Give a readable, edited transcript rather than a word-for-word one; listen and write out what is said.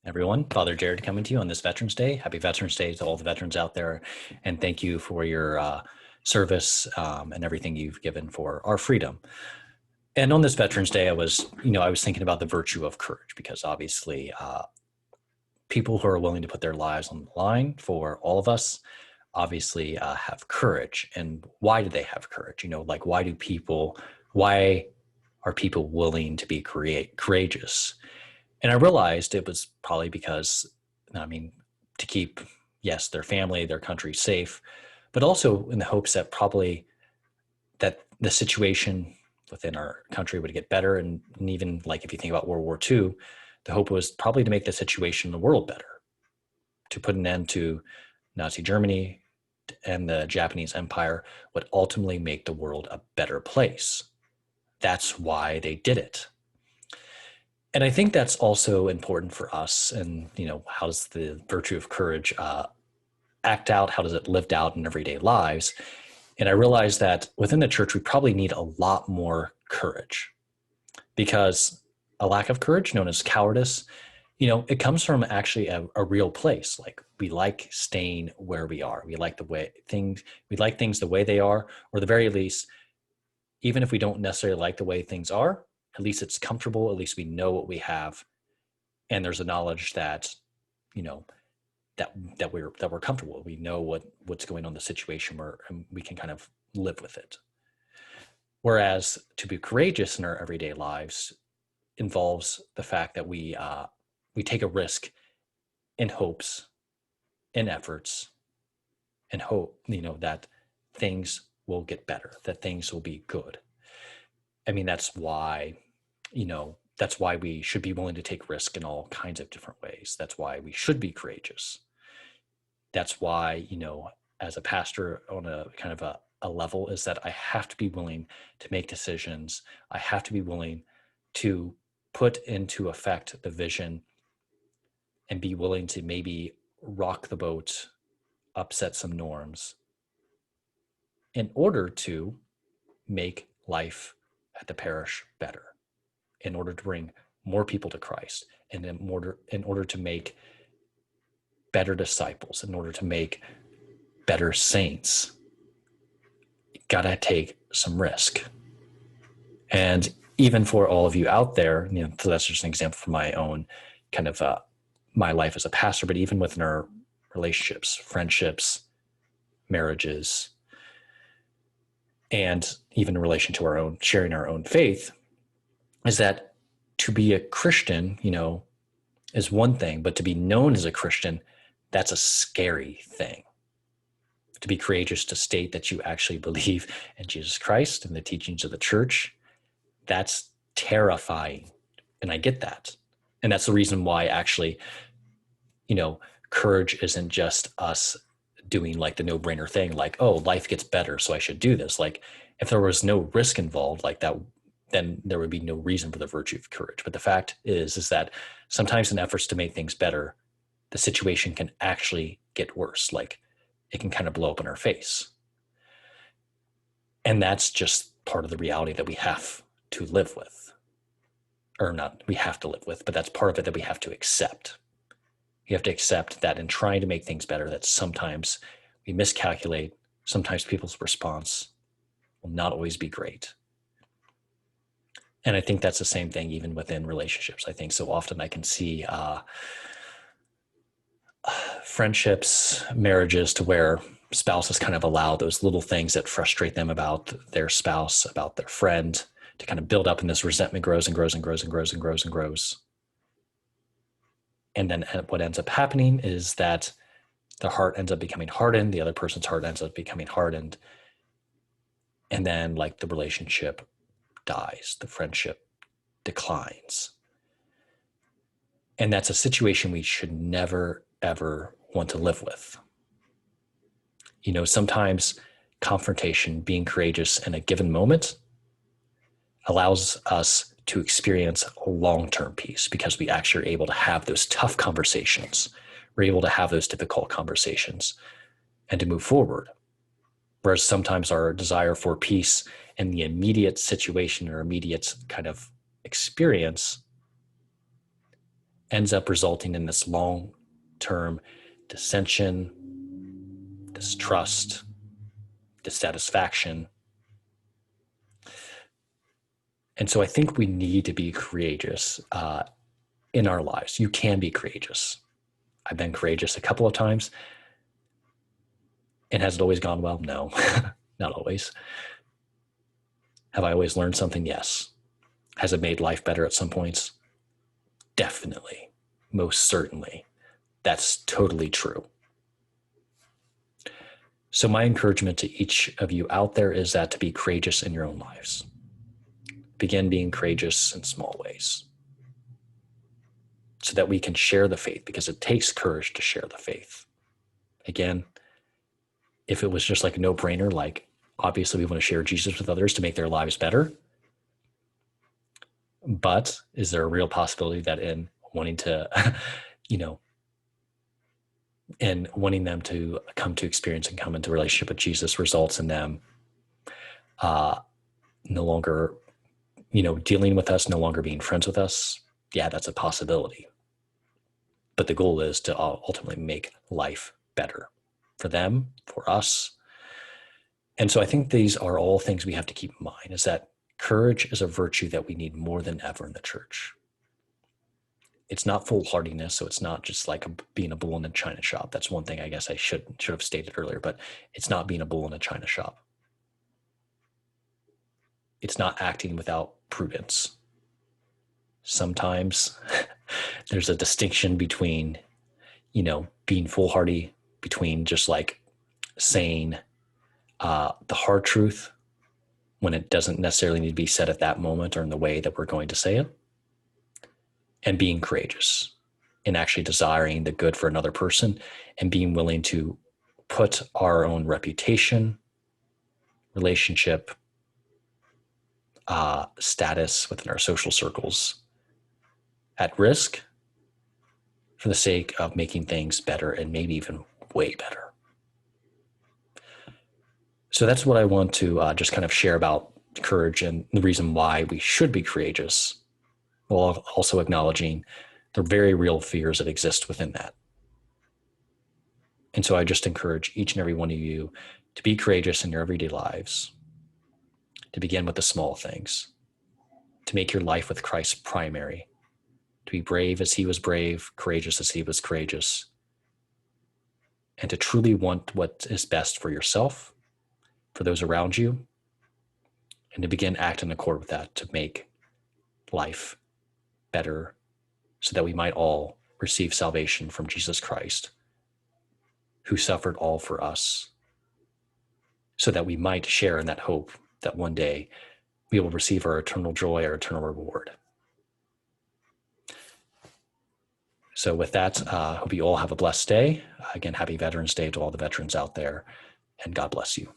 Everyone. Father Jared coming to you on this Veterans Day. Happy Veterans Day to all the veterans out there. And thank you for your service and everything you've given for our freedom. And on this Veterans Day, I was thinking about the virtue of courage because obviously people who are willing to put their lives on the line for all of us obviously have courage. And why do they have courage? Like why are people willing to be courageous? And I realized it was probably because, to keep, yes, their family, their country safe, but also in the hopes that probably that the situation within our country would get better. And even like if you think about World War II, the hope was probably to make the situation in the world better, to put an end to Nazi Germany and the Japanese Empire would ultimately make the world a better place. That's why they did it. And I think that's also important for us. And, how does the virtue of courage act out? How does it lived out in everyday lives? And I realized that within the church, we probably need a lot more courage because a lack of courage, known as cowardice, it comes from actually a real place. Like we like staying where we are. We like things the way they are, or the very least, even if we don't necessarily like the way things are, at least it's comfortable. At least we know what we have. And there's a knowledge that, that we're comfortable. We know what's going on in the situation where we can kind of live with it. Whereas to be courageous in our everyday lives involves the fact that we take a risk in hopes, in efforts, and hope, that things will get better, that things will be good. That's why, that's why we should be willing to take risk in all kinds of different ways. That's why we should be courageous. That's why, as a pastor on a kind of a level is that I have to be willing to make decisions. I have to be willing to put into effect the vision and be willing to maybe rock the boat, upset some norms in order to make life at the parish better, in order to bring more people to Christ, and in order to make better disciples, in order to make better saints. You gotta take some risk. And even for all of you out there, so that's just an example from my own kind of my life as a pastor, but even within our relationships, friendships, marriages, and even in relation to our own sharing our own faith, is that to be a Christian, is one thing, but to be known as a Christian, that's a scary thing. To be courageous to state that you actually believe in Jesus Christ and the teachings of the church, that's terrifying. And I get that. And that's the reason why actually, courage isn't just us doing like the no-brainer thing, like, oh, life gets better, so I should do this. Like if there was no risk involved like that, then there would be no reason for the virtue of courage. But the fact is that sometimes in efforts to make things better, the situation can actually get worse. Like it can kind of blow up in our face. And that's just part of the reality that we have to live with. Or not, we have to live with, but that's part of it that we have to accept. You have to accept that in trying to make things better, that sometimes we miscalculate. Sometimes people's response will not always be great. And I think that's the same thing even within relationships. I think so often I can see friendships, marriages to where spouses kind of allow those little things that frustrate them about their spouse, about their friend, to kind of build up, and this resentment grows and grows and grows and grows and grows and grows. And then what ends up happening is that the heart ends up becoming hardened. The other person's heart ends up becoming hardened. And then like the relationship dies, the friendship declines. And that's a situation we should never, ever want to live with. Sometimes confrontation, being courageous in a given moment, allows us to experience a long-term peace because we actually are able to have those tough conversations. We're able to have those difficult conversations and to move forward. Whereas sometimes our desire for peace in the immediate situation or immediate kind of experience ends up resulting in this long-term dissension, distrust, dissatisfaction. And so I think we need to be courageous in our lives. You can be courageous. I've been courageous a couple of times. And has it always gone well? No, not always. Have I always learned something? Yes. Has it made life better at some points? Definitely. Most certainly. That's totally true. So my encouragement to each of you out there is that to be courageous in your own lives. Begin being courageous in small ways so that we can share the faith, because it takes courage to share the faith. Again, if it was just like a no-brainer, like obviously we want to share Jesus with others to make their lives better, but is there a real possibility that in wanting to, and wanting them to come to experience and come into relationship with Jesus results in them no longer, dealing with us, no longer being friends with us? Yeah, that's a possibility. But the goal is to ultimately make life better for them, for us. And so I think these are all things we have to keep in mind, is that courage is a virtue that we need more than ever in the church. It's not foolhardiness, so it's not just like being a bull in a china shop. That's one thing I guess I should have stated earlier, but it's not being a bull in a china shop. It's not acting without prudence. Sometimes there's a distinction between, being foolhardy, between just like saying the hard truth when it doesn't necessarily need to be said at that moment or in the way that we're going to say it, and being courageous and actually desiring the good for another person and being willing to put our own reputation, relationship, status within our social circles at risk for the sake of making things better and maybe even way better. So that's what I want to just kind of share about courage and the reason why we should be courageous, while also acknowledging the very real fears that exist within that. And so I just encourage each and every one of you to be courageous in your everyday lives, to begin with the small things, to make your life with Christ primary, to be brave as he was brave, courageous as he was courageous, and to truly want what is best for yourself, for those around you, and to begin acting in accord with that to make life better so that we might all receive salvation from Jesus Christ, who suffered all for us, so that we might share in that hope that one day we will receive our eternal joy, our eternal reward. So with that, hope you all have a blessed day. Again, happy Veterans Day to all the veterans out there, and God bless you.